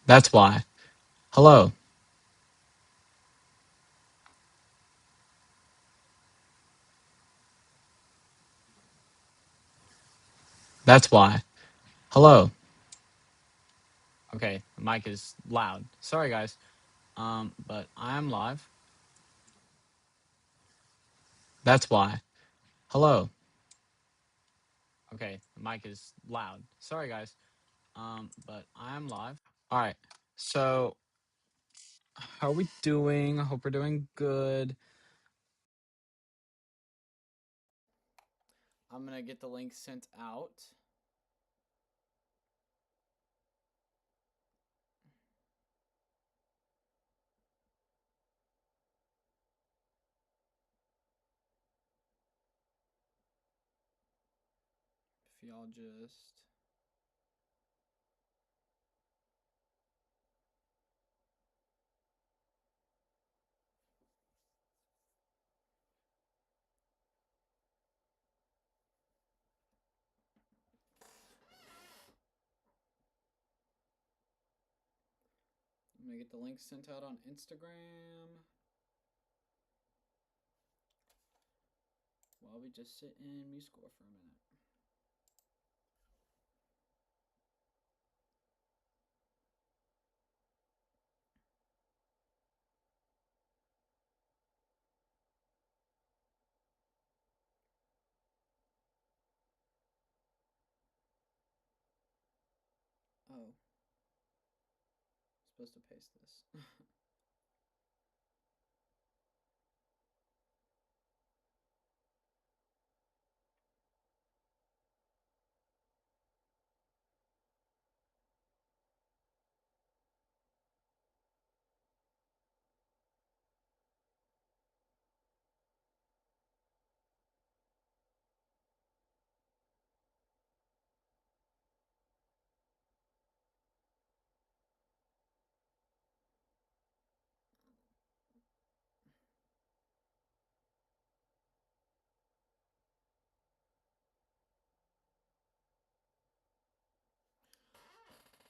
That's why. Hello. That's why. Hello. Okay, the mic is loud. Sorry guys. But I'm live. That's why. Hello. Okay, the mic is loud. Sorry guys. But I'm live. All right. So, how are we doing? I hope we're doing good. I'm gonna get the link sent out. If y'all just I'm gonna get the link sent out on Instagram. While we just sit in MuseScore for a minute. Oh, supposed to paste this.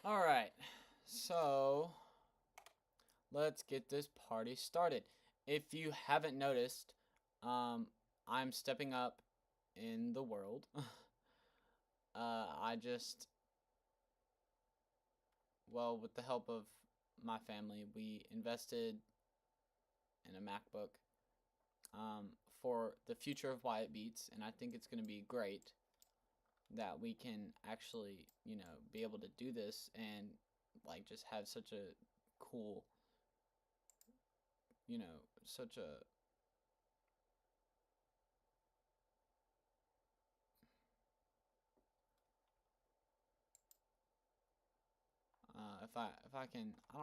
All right, so let's get this party started. If you haven't noticed, I'm stepping up in the world. I just, well, with the help of my family, we invested in a MacBook um, for the future of Wyatt Beats, and I think it's going to be great that we can actually, be able to do this and like just have such a cool, such a if I can, I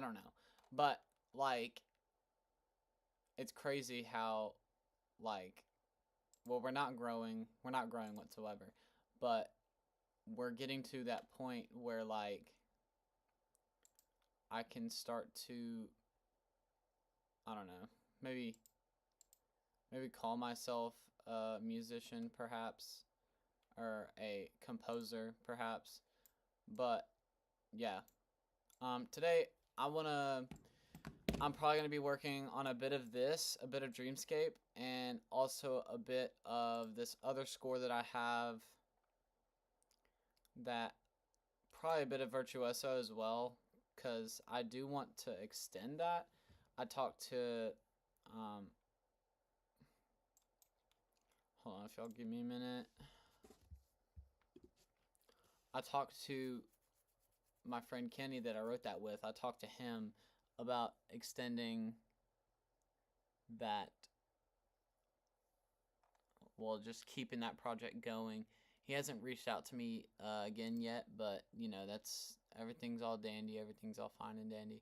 don't know, but like it's crazy how like well we're not growing whatsoever, but we're getting to that point where like I can start to, I don't know, maybe call myself a musician perhaps, or a composer perhaps. But yeah, today I wanna I'm probably gonna be working on a bit of this, a bit of Dreamscape, and also a bit of this other score that I have, that probably a bit of Virtuoso as well, because I do want to extend that. I talked to, um, hold on if y'all give me a minute. I talked to my friend Kenny that I wrote that with. I talked to him about extending that, well, just keeping that project going. He hasn't reached out to me again yet, but that's, everything's all dandy, everything's all fine and dandy.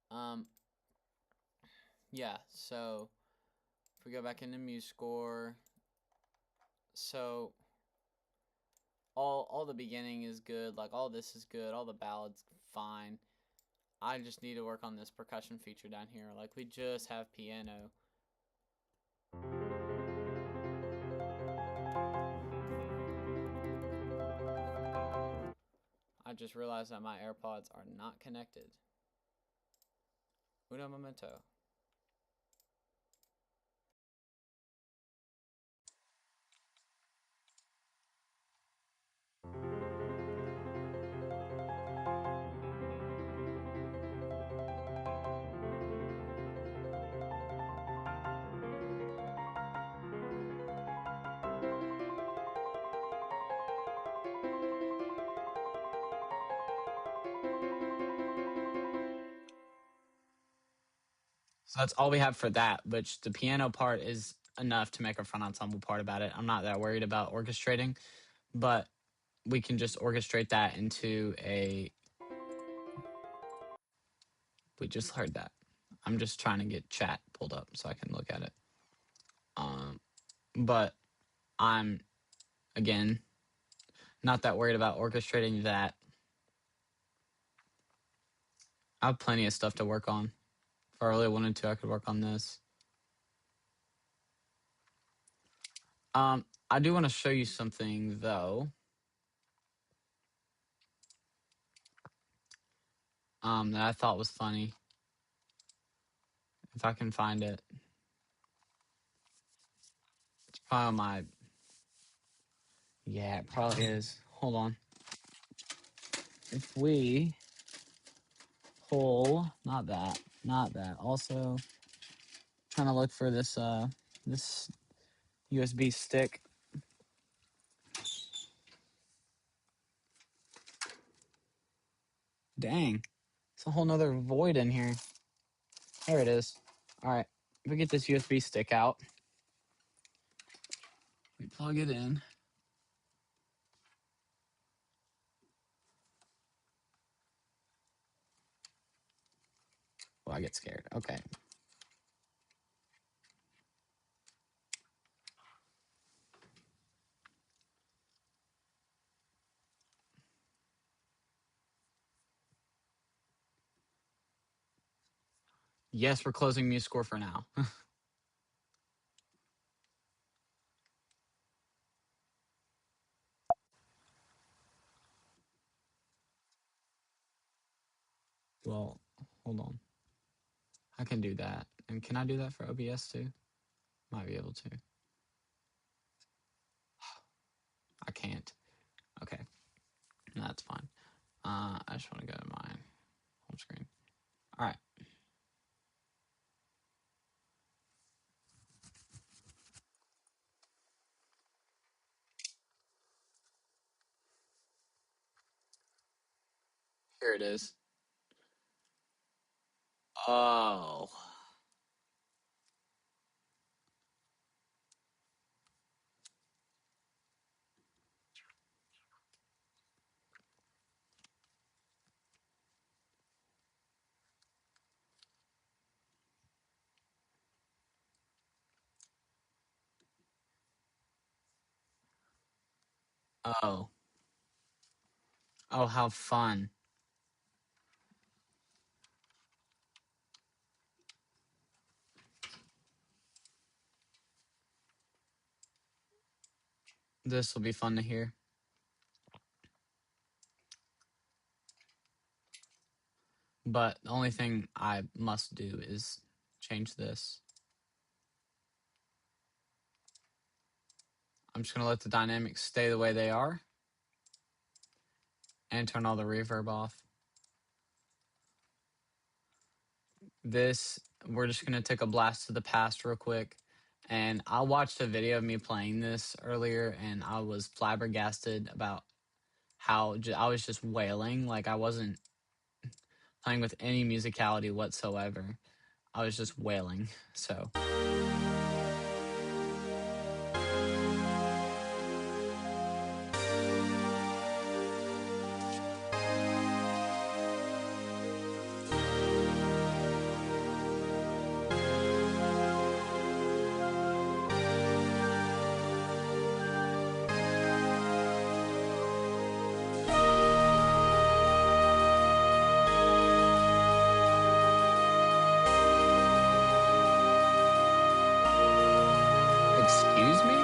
Um, yeah. So if we go back into MuseScore, so all the beginning is good, like all this is good, all the ballads fine. I just need to work on this percussion feature down here. Like we just have piano. I I just realized that my AirPods are not connected. Uno momento. So that's all we have for that, which the piano part is enough to make a front ensemble part about it. I'm not that worried about orchestrating, but we can just orchestrate that into a... We just heard that. I'm just trying to get chat pulled up so I can look at it. But I'm, again, not that worried about orchestrating that. I have plenty of stuff to work on. If I really wanted to, I could work on this. I do want to show you something, though. That I thought was funny. If I can find it. It's probably on my... Yeah, it probably is. Hold on. If we pull... Not that. Also, trying to look for this, this USB stick. Dang. It's a whole nother void in here. There it is. All right. If we get this USB stick out, we plug it in. Well, I get scared. Okay. Yes, we're closing MuseScore for now. Well, hold on. I can do that. And can I do that for OBS too? Might be able to. I can't. Okay. No, that's fine. I just want to go to my home screen. All right. Here it is. Oh. Oh. Oh, how fun. This will be fun to hear. But the only thing I must do is change this. I'm just going to let the dynamics stay the way they are and turn all the reverb off. This, we're just going to take a blast to the past real quick. And I watched a video of me playing this earlier, and I was flabbergasted about how I was just wailing. Like, I wasn't playing with any musicality whatsoever. I was just wailing. So... Excuse me?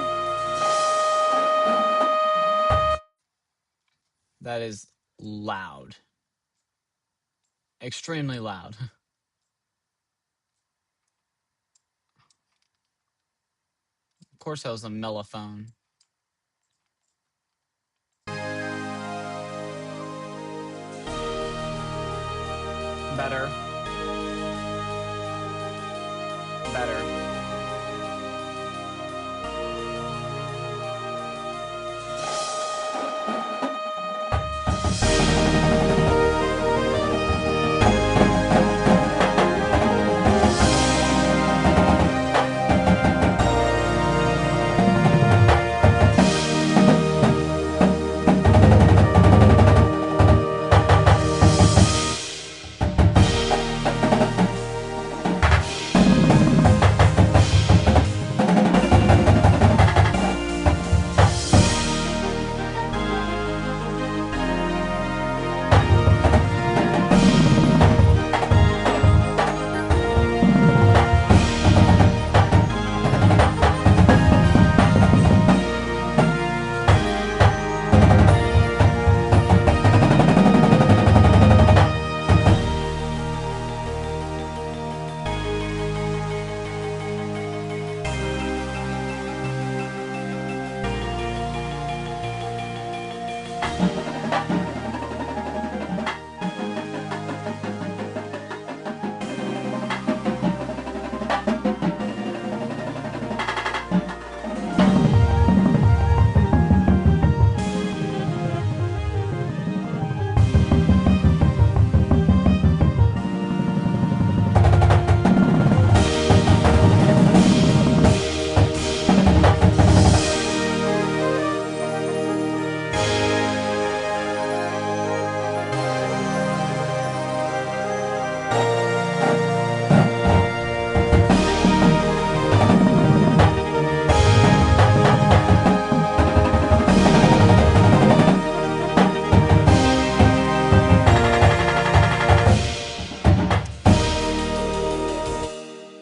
That is loud. Extremely loud. Of course, that was a mellophone. Better. Better.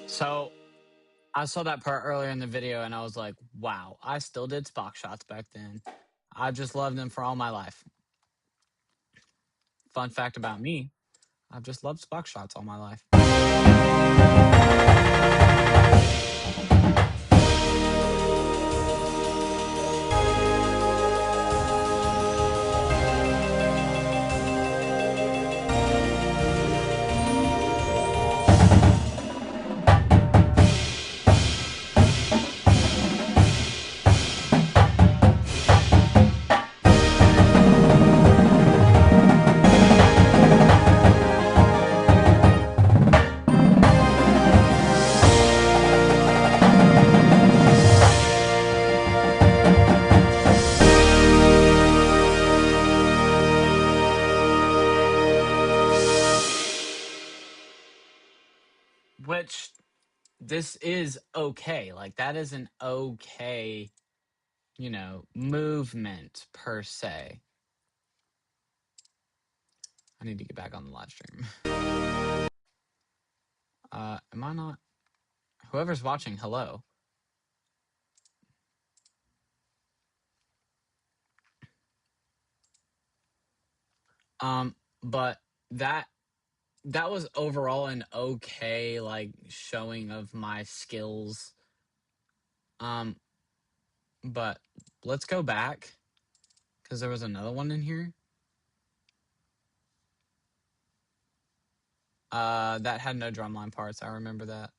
So I saw that part earlier in the video and I was like, wow, I still did Spock shots back then. I just loved them for all my life. Fun fact about me, I've just loved Spock shots all my life. Which this is okay. Like that is an okay, movement per se. I need to get back on the live stream. Am I not? Whoever's watching, hello. But that was overall an okay like showing of my skills. But let's go back because there was another one in here. That had no drumline parts. I remember that.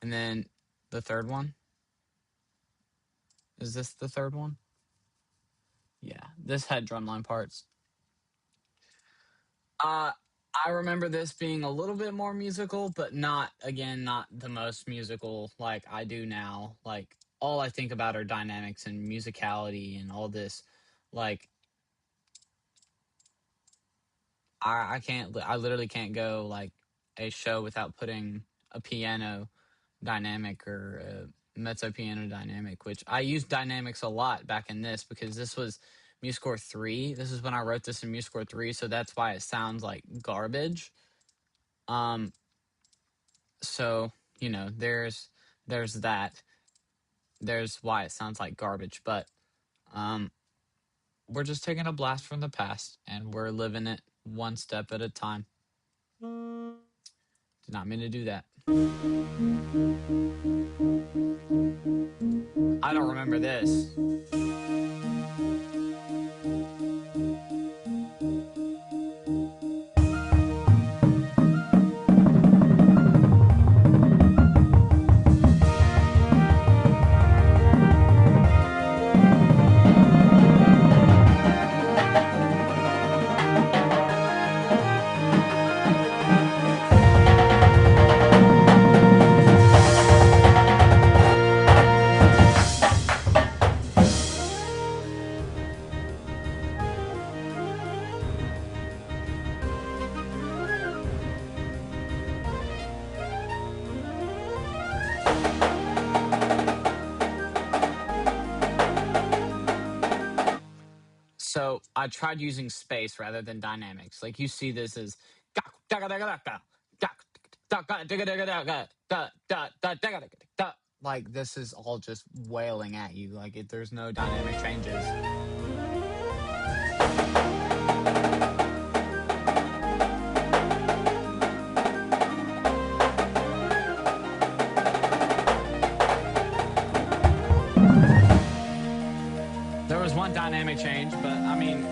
And then the third one. Is this the third one? Yeah, this had drumline parts. I remember this being a little bit more musical, but not the most musical like I do now. Like all I think about are dynamics and musicality and all this. Like I literally can't go like a show without putting a piano dynamic or a mezzo piano dynamic, which I used dynamics a lot back in this because this was MuseScore 3. This is when I wrote this in MuseScore 3, so that's why it sounds like garbage. So, there's that. There's why it sounds like garbage, but we're just taking a blast from the past and we're living it one step at a time. Did not mean to do that. I don't remember this. So I tried using space rather than dynamics. Like you see this as like this is all just wailing at you. Like there's no dynamic changes. There was one dynamic change, but I mean,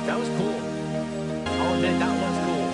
that was cool. I'll admit that was cool.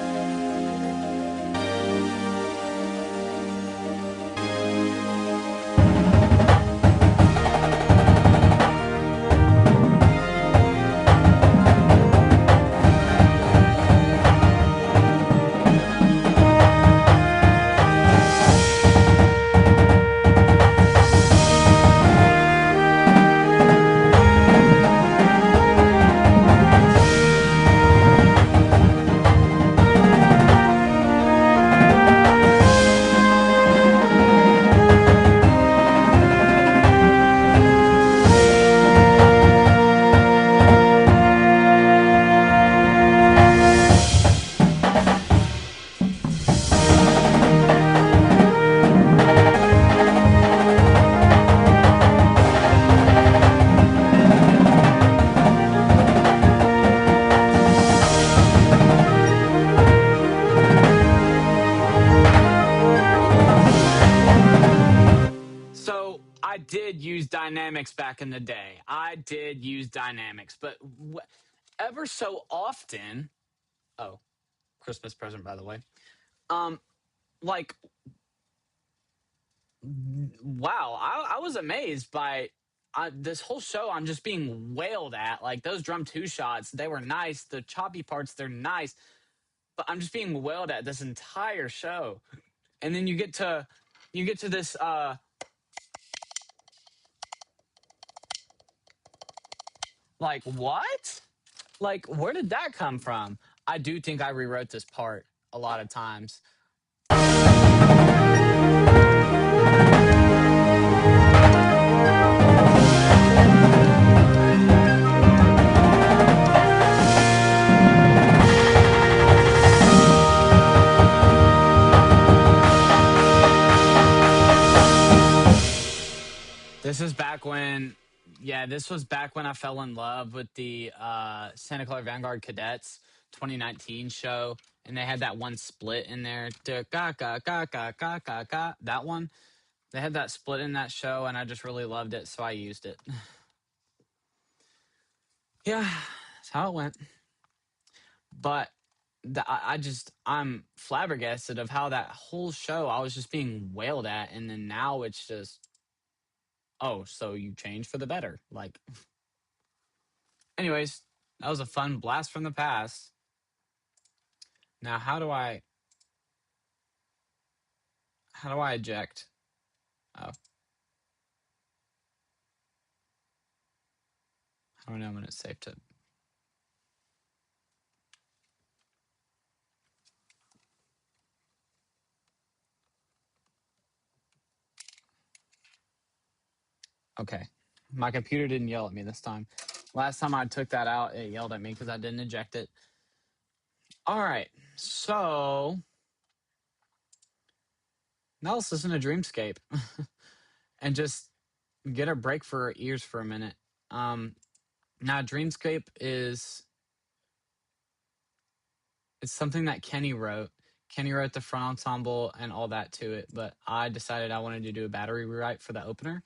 So I did use dynamics back in the day. I did use dynamics, but ever so often. Oh, Christmas present, by the way. Um, like, wow, I was amazed by this whole show. I'm just being wailed at. Like those drum two shots, they were nice. The choppy parts, they're nice, but I'm just being wailed at this entire show. And then you get to this. Like what? Like where did that come from? I do think I rewrote this part a lot of times. This is back when, yeah, this was back when I fell in love with the Santa Clara Vanguard Cadets 2019 show, and they had that one split in there. That one. They had that split in that show, and I just really loved it, so I used it. Yeah, that's how it went. But I'm flabbergasted of how that whole show I was just being wailed at, and then now it's just, oh, so you changed for the better. Like, anyways, that was a fun blast from the past. Now, how do I eject? Oh, I don't know when it's safe to. Okay, my computer didn't yell at me this time. Last time I took that out, it yelled at me because I didn't eject it. All right, so now let's listen to Dreamscape and just get a break for our ears for a minute. Now Dreamscape is it's something that Kenny wrote. Kenny wrote the front ensemble and all that to it, but I decided I wanted to do a battery rewrite for the opener.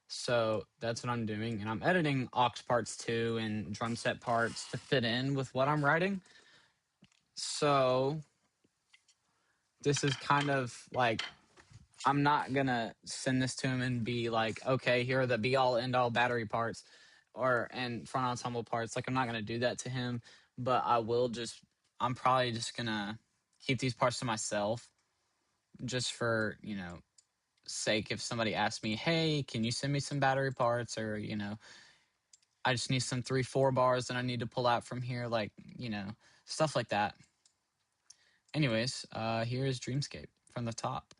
So that's what I'm doing. And I'm editing aux parts too and drum set parts to fit in with what I'm writing. So this is kind of like, I'm not going to send this to him and be like, okay, here are the be all end all battery parts and front ensemble parts. Like, I'm not going to do that to him, but I'm probably just going to keep these parts to myself just for, sake. If somebody asks me, hey, can you send me some battery parts, or, I just need some 3/4 bars that I need to pull out from here, like, stuff like that. Anyways, here is Dreamscape from the top.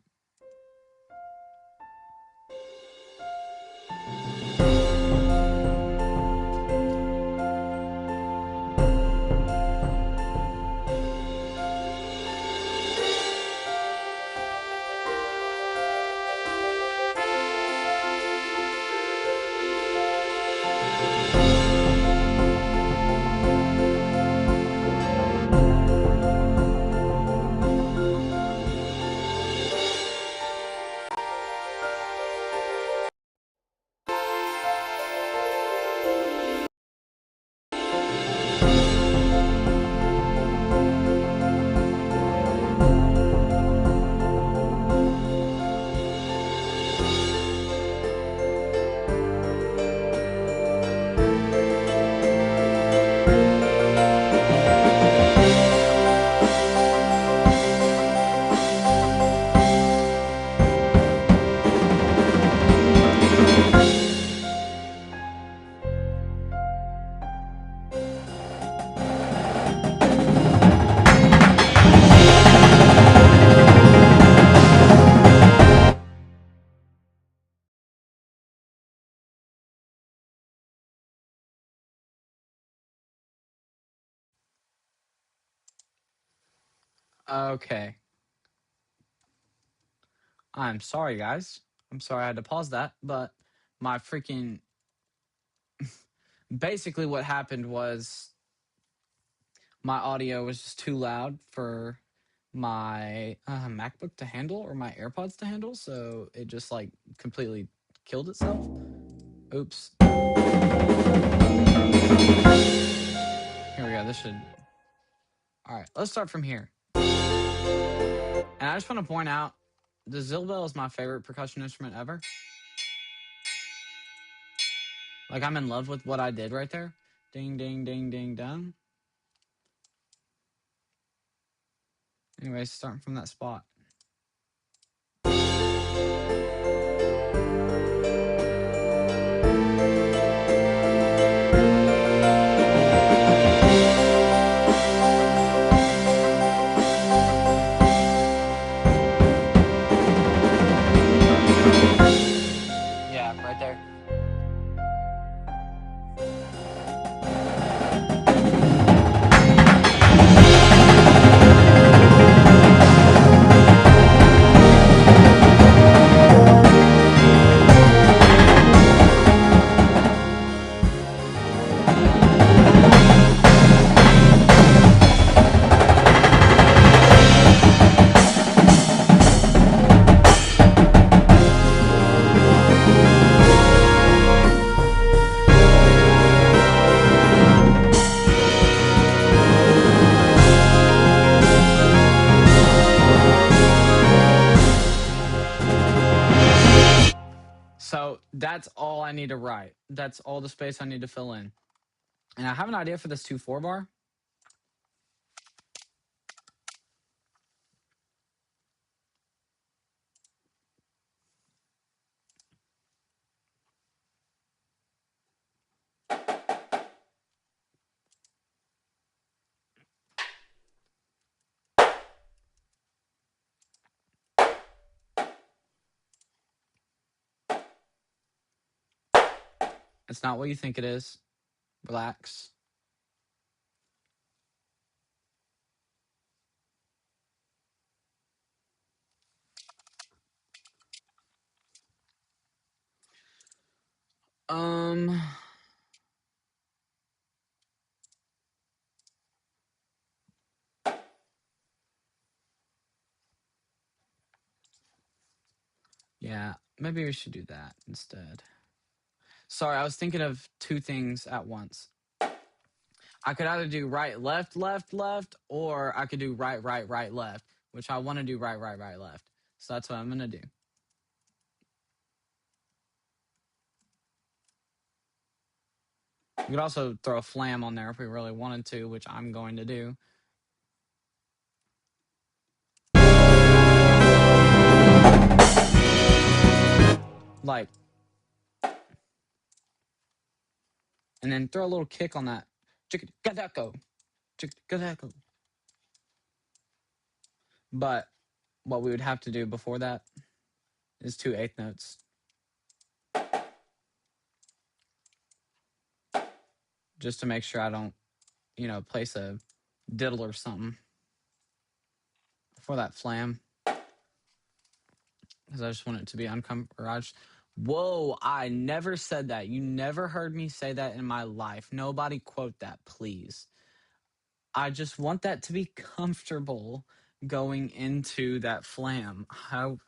Okay. I'm sorry, guys. I'm sorry I had to pause that, but my freaking. Basically, what happened was my audio was just too loud for my MacBook to handle or my AirPods to handle, so it just like completely killed itself. Oops. Here we go. This should. All right, let's start from here. And I just want to point out the Zilbell is my favorite percussion instrument ever. Like, I'm in love with what I did right there. Ding, ding, ding, ding, dong. Anyways, starting from that spot. Yeah, right there. So that's all I need to write. That's all the space I need to fill in. And I have an idea for this 2/4 bar. It's not what you think it is. Relax. Um, yeah, maybe we should do that instead. Sorry, I was thinking of two things at once. I could either do right, left, left, left, or I could do right, right, right, left, which I want to do right, right, right, left. So that's what I'm going to do. You could also throw a flam on there if we really wanted to, which I'm going to do. Like, and then throw a little kick on that. Gadeko. Gadeko. But what we would have to do before that is 2 eighth notes. Just to make sure I don't, place a diddle or something for that flam. Because I just want it to be uncomfortable. Whoa, I never said that. You never heard me say that in my life. Nobody quote that, please. I just want that to be comfortable going into that flam.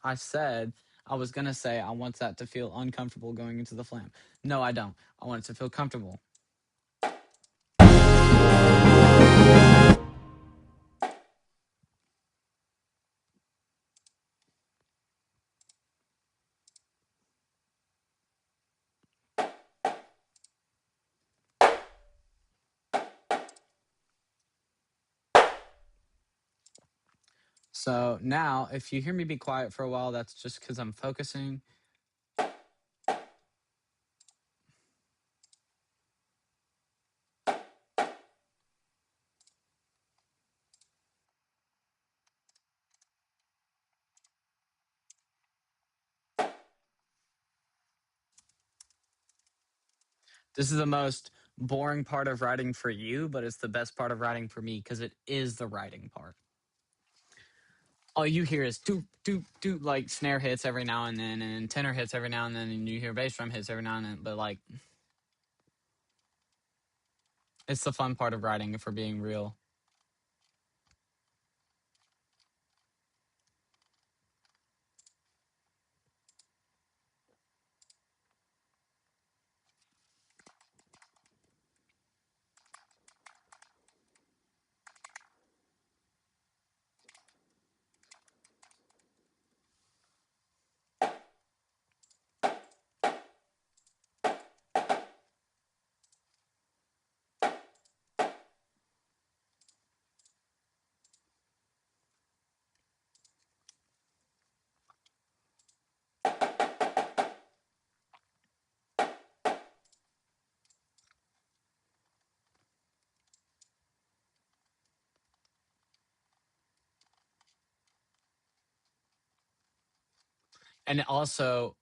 I said I was going to say I want that to feel uncomfortable going into the flam. No, I don't. I want it to feel comfortable. So now, if you hear me be quiet for a while, that's just because I'm focusing. This is the most boring part of writing for you, but it's the best part of writing for me because it is the writing part. All you hear is doop, doop, doop, like snare hits every now and then, and tenor hits every now and then, and you hear bass drum hits every now and then, but like, it's the fun part of writing if we're being real. And also,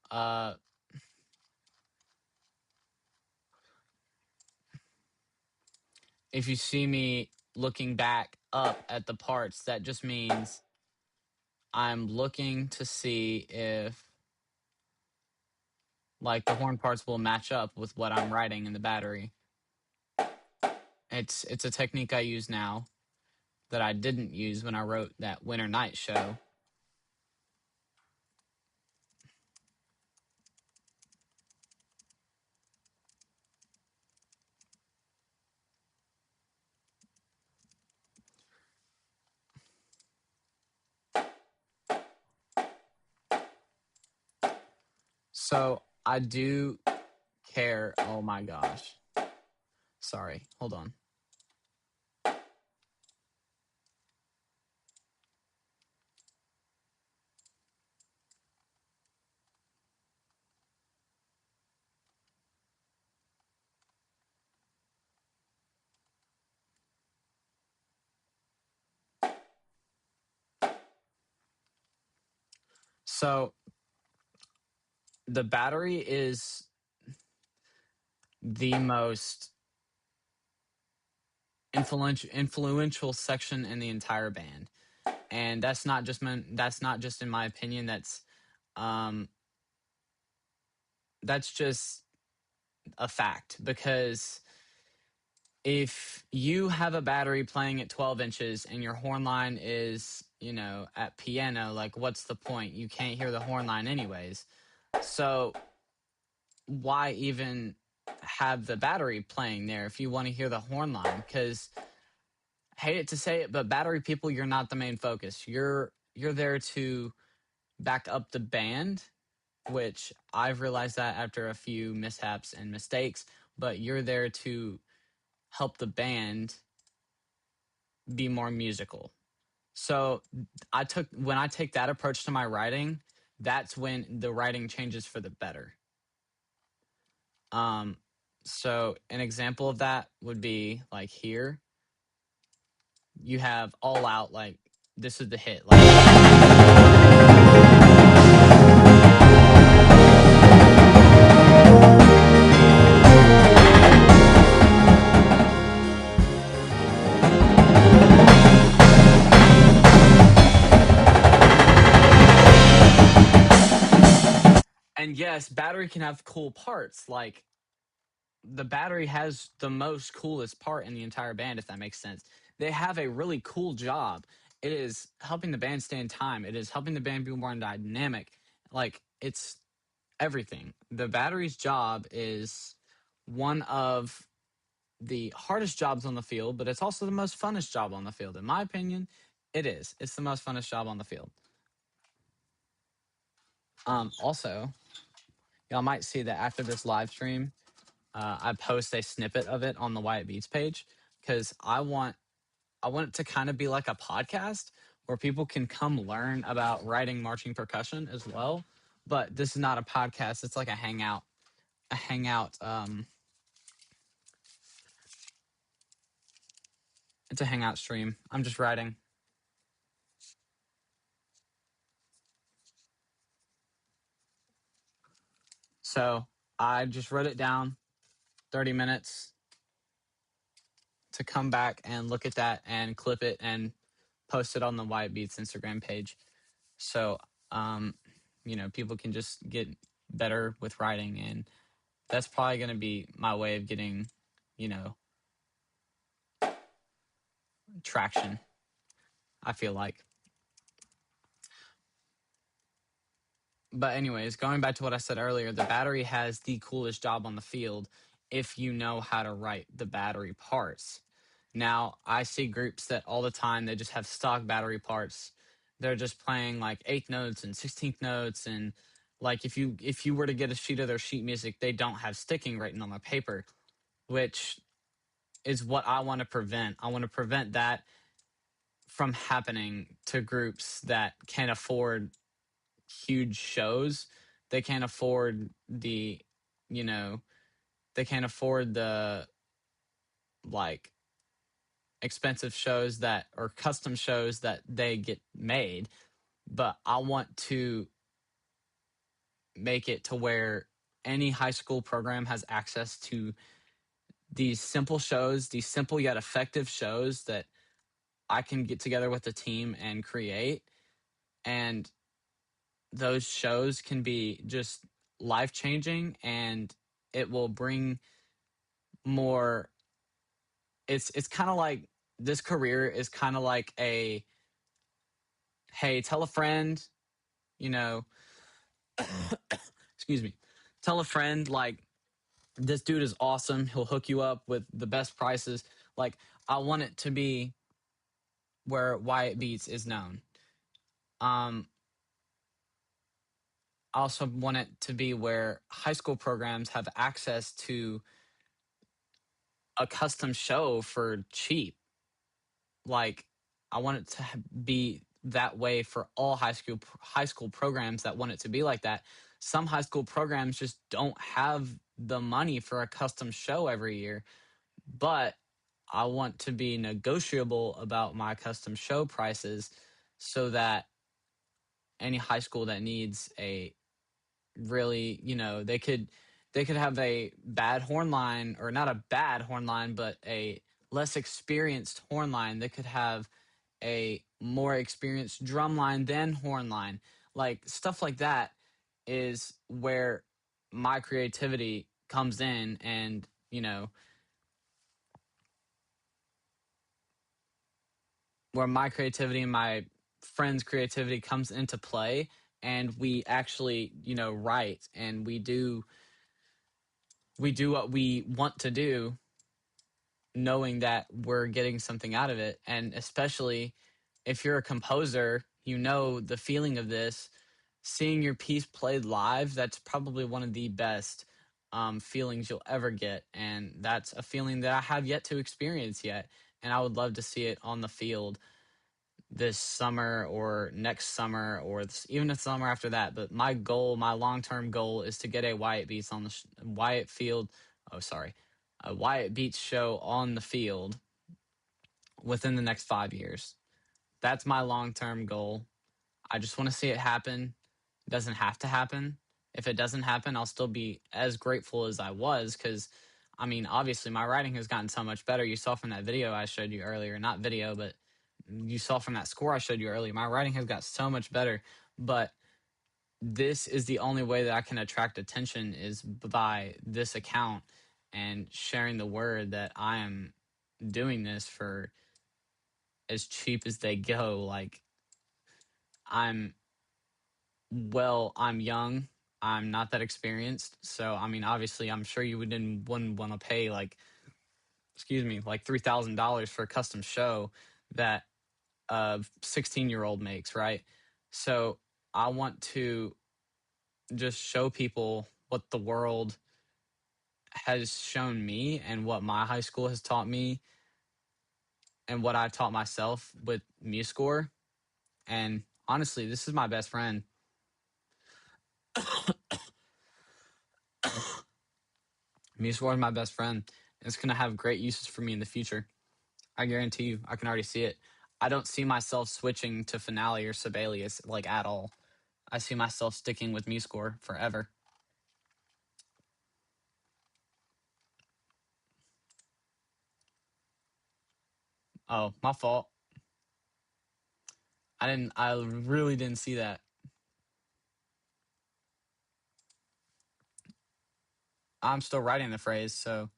if you see me looking back up at the parts, that just means I'm looking to see if like the horn parts will match up with what I'm writing in the battery. It's a technique I use now that I didn't use when I wrote that Winter Night show. So I do care. Oh my gosh. Sorry. Hold on. So the battery is the most influential section in the entire band. And that's not just in my opinion. Um that's just a fact, because if you have a battery playing at 12 inches and your horn line is, at piano, like, what's the point? You can't hear the horn line anyways. So why even have the battery playing there if you want to hear the horn line? Because, hate it to say it, but battery people, you're not the main focus. You're there to back up the band, which I've realized that after a few mishaps and mistakes, but you're there to help the band be more musical. So when I take that approach to my writing, that's when the writing changes for the better. So an example of that would be like here. You have All Out, like, this is the hit. Like, and yes, battery can have cool parts. Like, the battery has the most coolest part in the entire band, if that makes sense. They have a really cool job. It is helping the band stay in time. It is helping the band be more dynamic. Like, it's everything. The battery's job is one of the hardest jobs on the field, but it's also the most funnest job on the field. In my opinion, it is. It's the most funnest job on the field. Also, y'all might see that after this live stream, I post a snippet of it on the Wyatt Beats page, because I want it to kind of be like a podcast where people can come learn about writing marching percussion as well. But this is not a podcast. It's like a hangout. A hangout. It's a hangout stream. I'm just writing. So I just wrote it down. 30 minutes to come back and look at that and clip it and post it on the Wyatt Beats Instagram page. So, people can just get better with writing, and that's probably going to be my way of getting, traction, I feel like. But anyways, going back to what I said earlier, the battery has the coolest job on the field if you know how to write the battery parts. Now, I see groups that all the time, they just have stock battery parts. They're just playing like eighth notes and 16th notes, and like, if you were to get a sheet of their sheet music, they don't have sticking written on the paper, which is what I want to prevent. I want to prevent that from happening to groups that can't afford huge shows. They can't afford you know, they can't afford the, like, expensive shows that, or custom shows that they get made. But I want to make it to where any high school program has access to these simple shows, these simple yet effective shows that I can get together with the team and create. And those shows can be just life changing, and it will bring more. It's kind of like, this career is kind of like a, hey, tell a friend, you know excuse me, tell a friend, like, this dude is awesome, he'll hook you up with the best prices. Like, I want it to be where Wyatt Beats is known. I also want it to be where high school programs have access to a custom show for cheap. Like, I want it to be that way for all high school programs that want it to be like that. Some high school programs just don't have the money for a custom show every year, but I want to be negotiable about my custom show prices, so that any high school that needs a really, they could they could have a bad horn line, or not a bad horn line, but a less experienced horn line. They could have a more experienced drum line than horn line. Like stuff like that is where my creativity comes in, and where my creativity and my friends' creativity comes into play, and we actually write, and we do what we want to do, knowing that we're getting something out of it. And especially if you're a composer, the feeling of this, seeing your piece played live, that's probably one of the best feelings you'll ever get. And that's a feeling that I have yet to experience yet. And I would love to see it on the field this summer or next summer, or even the summer after that. But my long-term goal is to get a Wyatt Beats on the Wyatt Field. Oh, sorry, a Wyatt Beats show on the field within the next 5 years. That's my long-term goal. I just want to see it happen. It doesn't have to happen. If it doesn't happen, I'll still be as grateful as I was, because obviously my writing has gotten so much better. You saw from that video I showed you earlier, not video, but you saw from that score I showed you earlier, my writing has got so much better. But this is the only way that I can attract attention, is by this account and sharing the word that I am doing this for as cheap as they go. Like, I'm young. I'm not that experienced. So, obviously, I'm sure you wouldn't want to pay like $3,000 for a custom show that a 16-year-old makes, right? So I want to just show people what the world has shown me, and what my high school has taught me, and what I taught myself with MuseScore. And honestly, this is my best friend. MuseScore is my best friend. It's going to have great uses for me in the future. I guarantee you. I can already see it. I don't see myself switching to Finale or Sibelius at all. I see myself sticking with MuseScore forever. Oh, my fault. I really didn't see that. I'm still writing the phrase, so.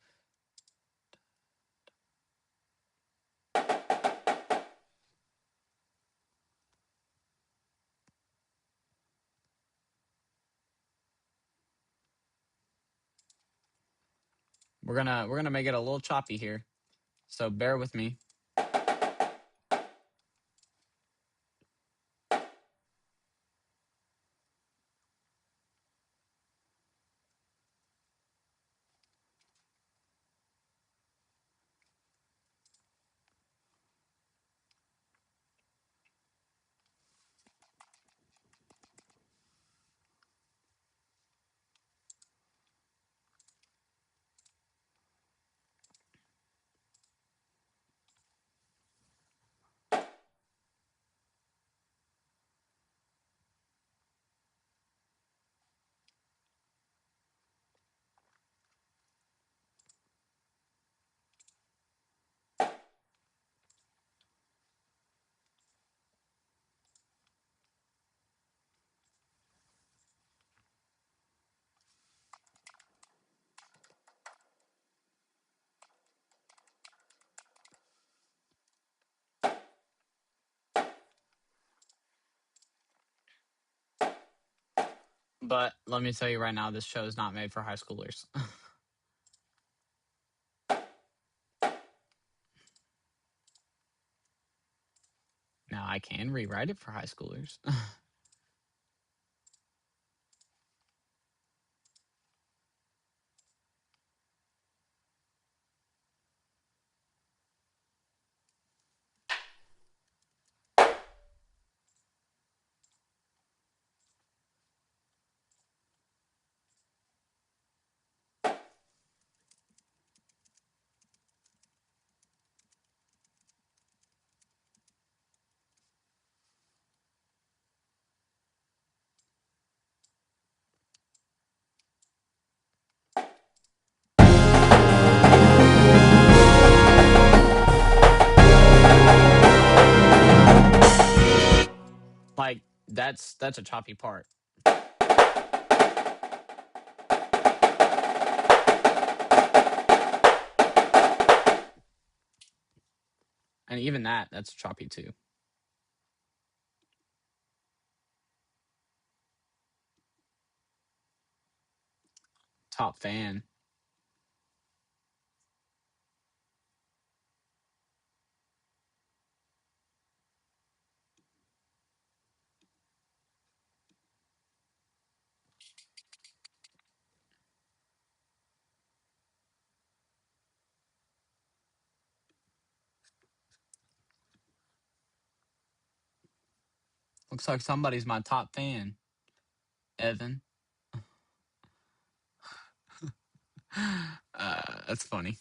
We're gonna make it a little choppy here. So bear with me. But let me tell you right now, this show is not made for high schoolers. Now, I can rewrite it for high schoolers. that's a choppy part. And even that's choppy too. Top fan. Looks like somebody's my top fan. Evan. That's funny.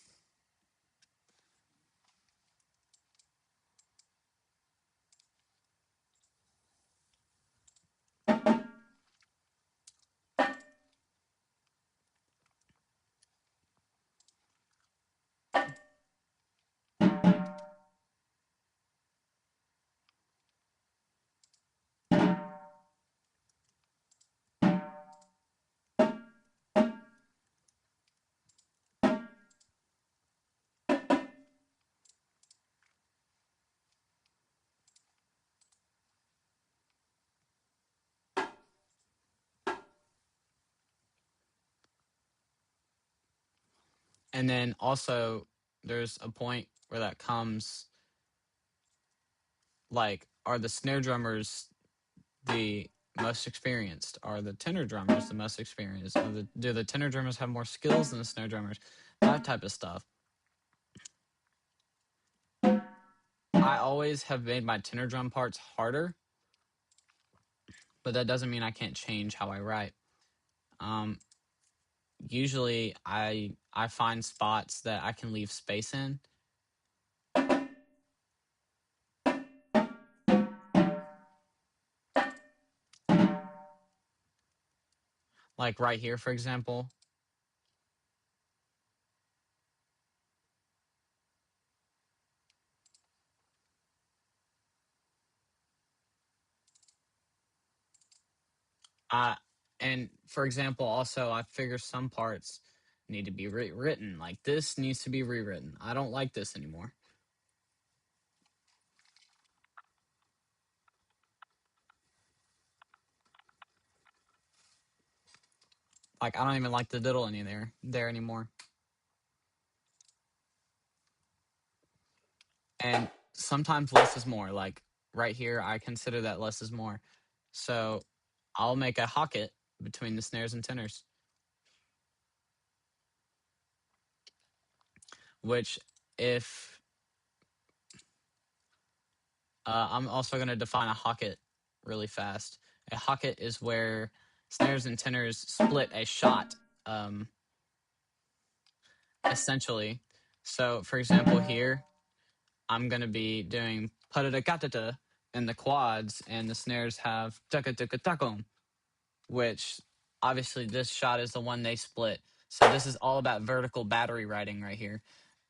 And then also there's a point where that comes, like, are the snare drummers the most experienced? Are the tenor drummers the most experienced? Do the tenor drummers have more skills than the snare drummers? That type of stuff. I always have made my tenor drum parts harder, but that doesn't mean I can't change how I write. Usually I find spots that I can leave space in. Like right here, for example. And for example, also I figure some parts need to be rewritten. Like this needs to be rewritten. I don't like this anymore. Like I don't even like the diddle there anymore. And sometimes less is more. Like right here, I consider that less is more. So I'll make a hocket between the snares and tenors, which if I'm also going to define a hocket really fast. A hocket is where snares and tenors split a shot, essentially. So, for example, here I'm going to be doing pa-da-da-ka-da-da in the quads, and the snares have taka-taka-takum, which obviously this shot is the one they split. So this is all about vertical battery writing right here.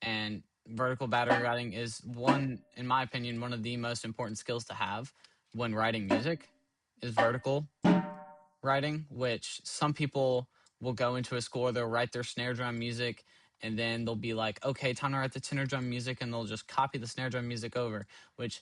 And vertical battery writing is in my opinion, one of the most important skills to have when writing music is vertical writing, which some people will go into a score, they'll write their snare drum music, and then they'll be like, okay, time to write the tenor drum music, and they'll just copy the snare drum music over, which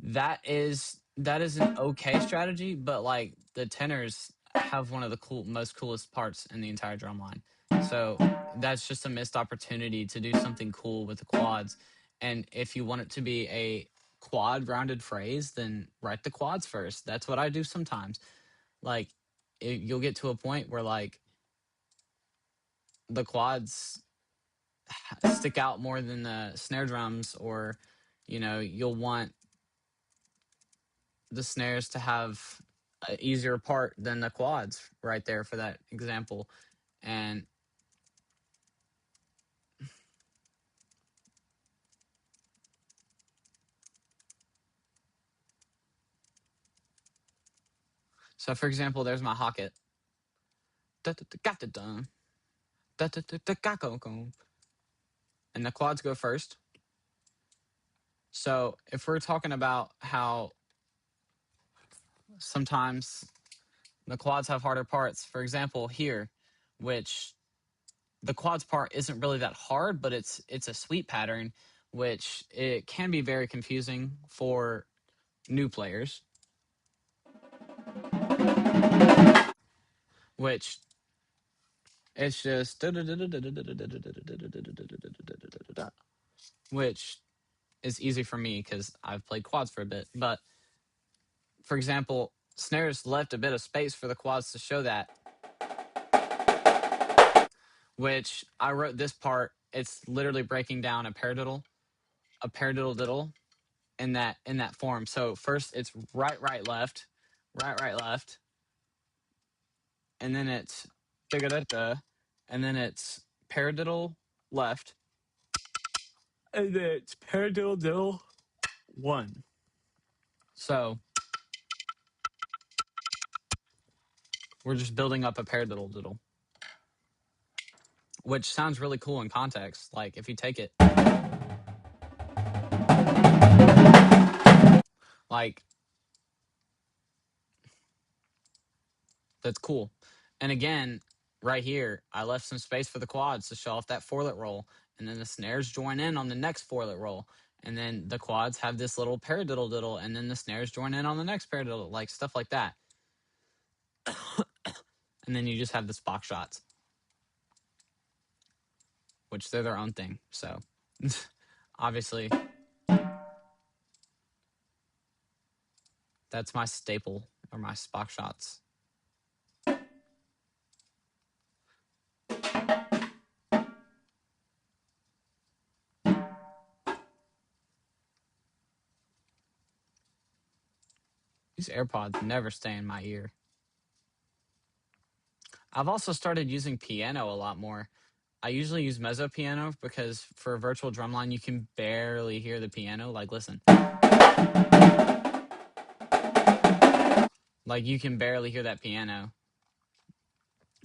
that is an okay strategy, but like the tenors have one of the most coolest parts in the entire drum line. So that's just a missed opportunity to do something cool with the quads. And if you want it to be a quad rounded phrase, then write the quads first. That's what I do sometimes. Like you'll get to a point where like the quads stick out more than the snare drums, or you'll want the snares to have an easier part than the quads right there for that example. And so, for example, there's my hocket. And the quads go first. So if we're talking about how sometimes the quads have harder parts. For example, here, which the quads part isn't really that hard, but it's a sweep pattern, which it can be very confusing for new players. Which it's just which is easy for me because I've played quads for a bit. But for example, snares left a bit of space for the quads to show that, which I wrote this part. It's literally breaking down a paradiddle diddle in that form. So first it's right, right, left, right, right, left, and then it's and then it's paradiddle left, and then it's paradiddle diddle one. So we're just building up a paradiddle diddle, which sounds really cool in context. Like if you take it, like that's cool. And again, right here, I left some space for the quads to show off that four-lit roll, and then the snares join in on the next four-lit roll, and then the quads have this little paradiddle diddle, and then the snares join in on the next paradiddle, like stuff like that. And then you just have the box shots, which they're their own thing. So obviously that's my staple, or my Spock shots. These AirPods never stay in my ear. I've also started using piano a lot more. I usually use mezzo piano because for a virtual drumline, you can barely hear the piano. Like, listen. Like, you can barely hear that piano.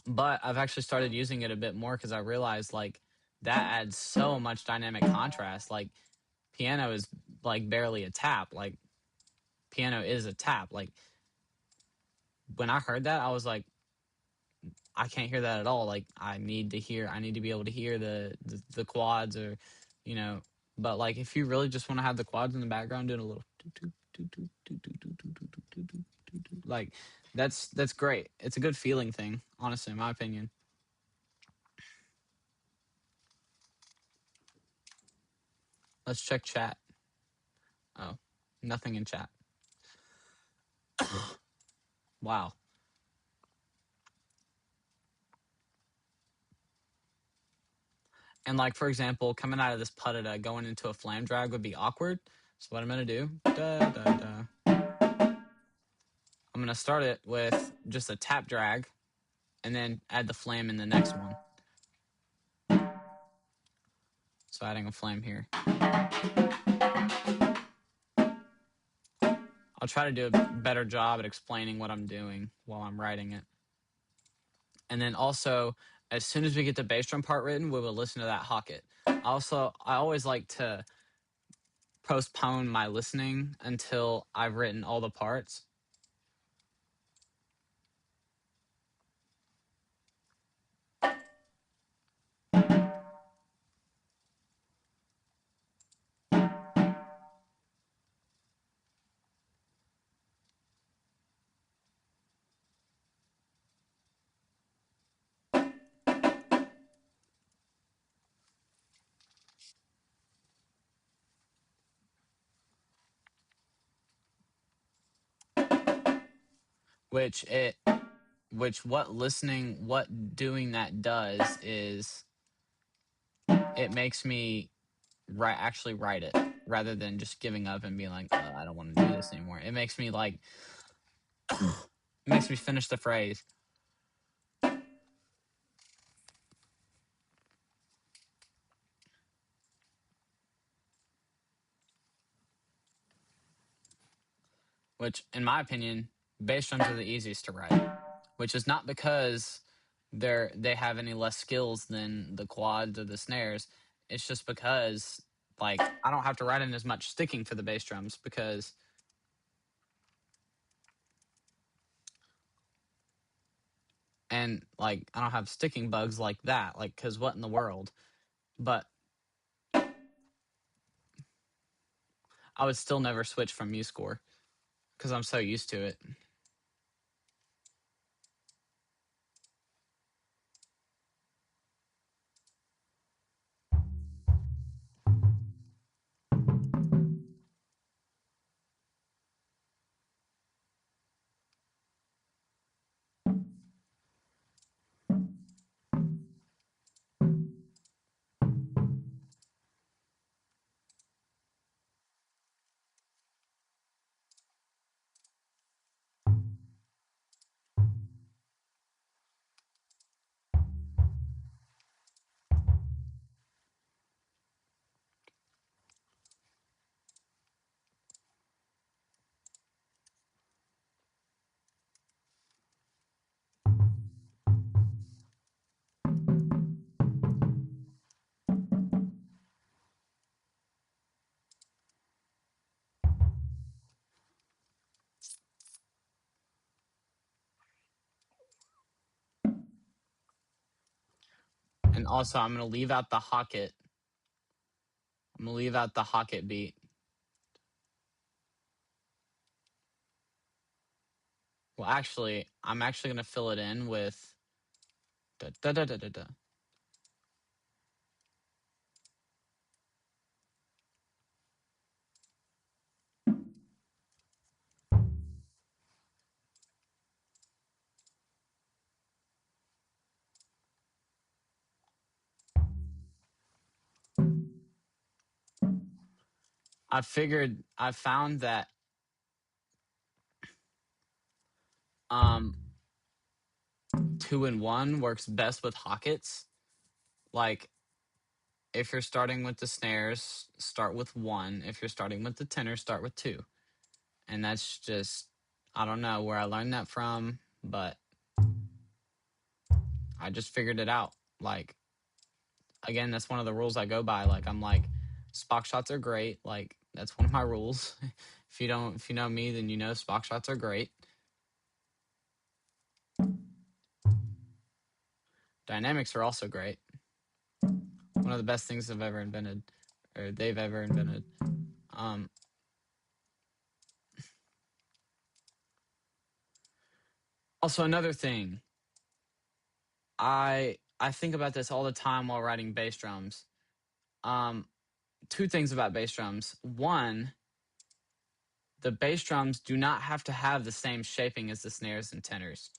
But I've actually started using it a bit more because I realized, like, that adds so much dynamic contrast. Like, piano is, like, barely a tap. Like, piano is a tap. Like, when I heard that, I was like, I can't hear that at all. Like, I need to be able to hear the quads, or, you know. But, like, if you really just want to have the quads in the background doing a little, like, that's great. It's a good feeling thing, honestly, in my opinion. Let's check chat. Oh, nothing in chat. Wow. And, like, for example, coming out of this puttada, going into a flam drag would be awkward. So what I'm going to do, I'm going to start it with just a tap drag and then add the flam in the next one. So adding a flam here. I'll try to do a better job at explaining what I'm doing while I'm writing it. And then also, as soon as we get the bass drum part written, we will listen to that Hocket. Also, I always like to postpone my listening until I've written all the parts. Which what doing that does is it makes me actually write it rather than just giving up and being like, I don't want to do this anymore. It makes me like, it makes me finish the phrase. Which, in my opinion, bass drums are the easiest to write. Which is not because they have any less skills than the quads or the snares. It's just because, like, I don't have to write in as much sticking for the bass drums because and like I don't have sticking bugs like that, like, because what in the world? But I would still never switch from MuseScore because I'm so used to it. And also, I'm gonna leave out the Hocket. I'm gonna leave out the Hocket beat. Well, actually, I'm actually gonna fill it in with da da da da da da. I found that 2-in-1 works best with Hockets. Like, if you're starting with the snares, start with 1. If you're starting with the tenor, start with 2. And that's just, I don't know where I learned that from, but I just figured it out. Like, again, that's one of the rules I go by. Like, I'm like, Spock shots are great. Like, that's one of my rules. If you know me, then you know Spock shots are great. Dynamics are also great. One of the best things I've ever invented, or they've ever invented. Also, another thing, I think about this all the time while writing bass drums. Two things about bass drums. One, the bass drums do not have to have the same shaping as the snares and tenors,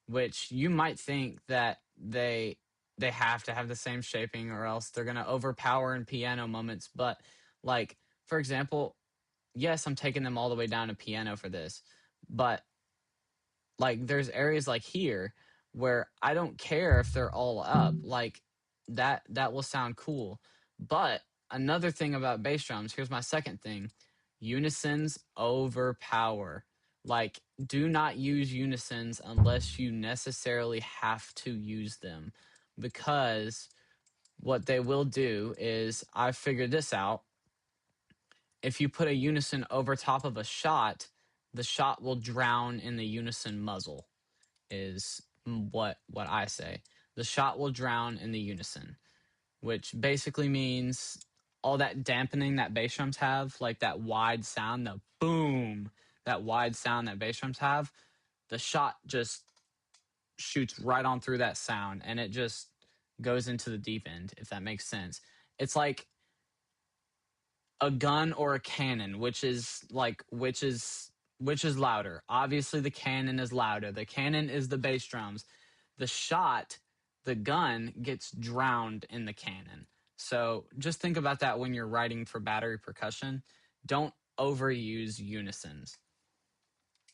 which you might think that they have to have the same shaping or else they're going to overpower in piano moments. But like, for example, yes, I'm taking them all the way down to piano for this, but like there's areas like here where I don't care if they're all up. Like that will sound cool. But another thing about bass drums, here's my second thing. Unisons overpower. Like, do not use unisons unless you necessarily have to use them, because what they will do is, I figured this out. If you put a unison over top of a shot, the shot will drown in the unison muzzle, is what I say. The shot will drown in the unison, which basically means all that dampening that bass drums have, like that wide sound, the boom, that wide sound that bass drums have, the shot just shoots right on through that sound and it just goes into the deep end, if that makes sense. It's like a gun or a cannon, which is louder. Obviously the cannon is louder. The cannon is the bass drums. The shot, the gun gets drowned in the cannon. So just think about that when you're writing for battery percussion. Don't overuse unisons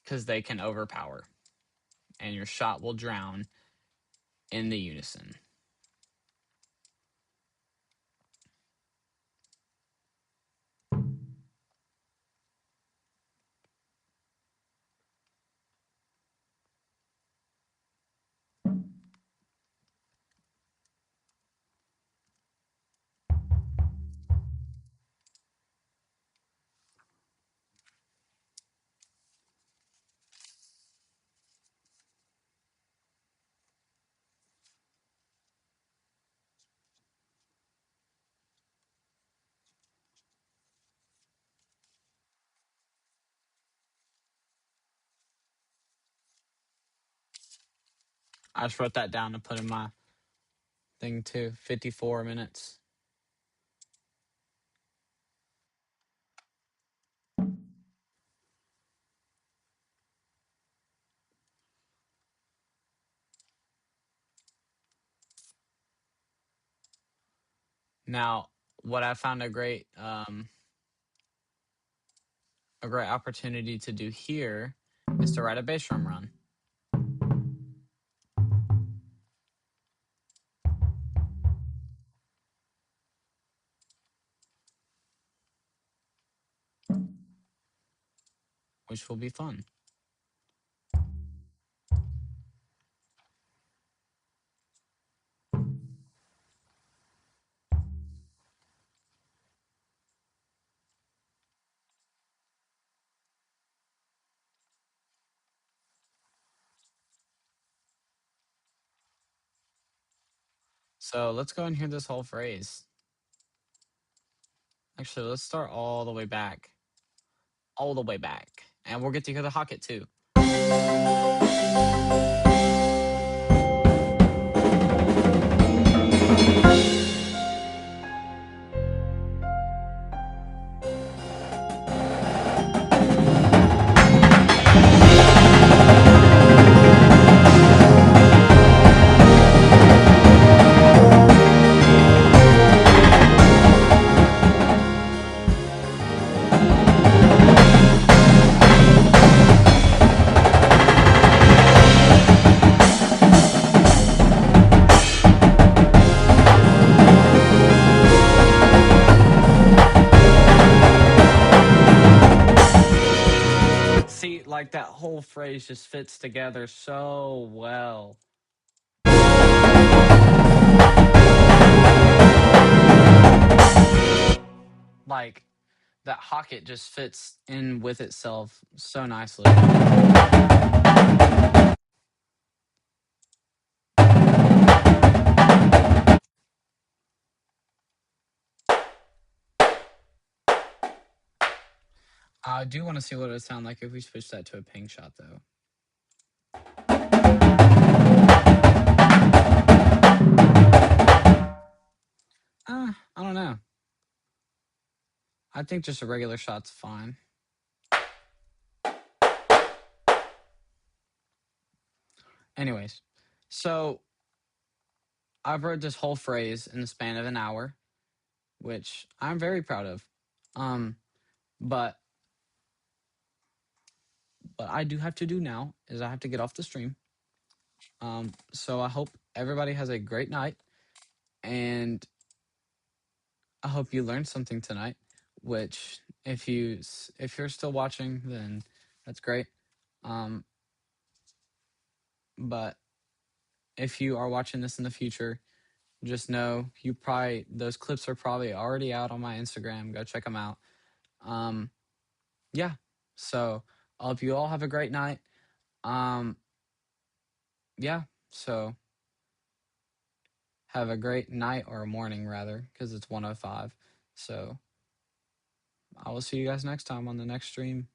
because they can overpower and your shot will drown in the unison. I just wrote that down to put in my thing too. 54 minutes. Now, what I found a great opportunity to do here is to write a bass drum run. Which will be fun. So let's go and hear this whole phrase. Actually, let's start all the way back. All the way back. And we'll get to hear the Hocket too. See, like that whole phrase just fits together so well. Like that Hocket just fits in with itself so nicely. I do want to see what it would sound like if we switch that to a ping shot, though. I don't know. I think just a regular shot's fine. Anyways, so I've read this whole phrase in the span of an hour, which I'm very proud of. But what I do have to do now is I have to get off the stream. So I hope everybody has a great night, and I hope you learned something tonight. Which, if you're still watching, then that's great. But if you are watching this in the future, just know those clips are probably already out on my Instagram. Go check them out. Yeah. So I hope you all have a great night. Yeah. So have a great night or a morning rather, because it's 1:05. So I will see you guys next time on the next stream.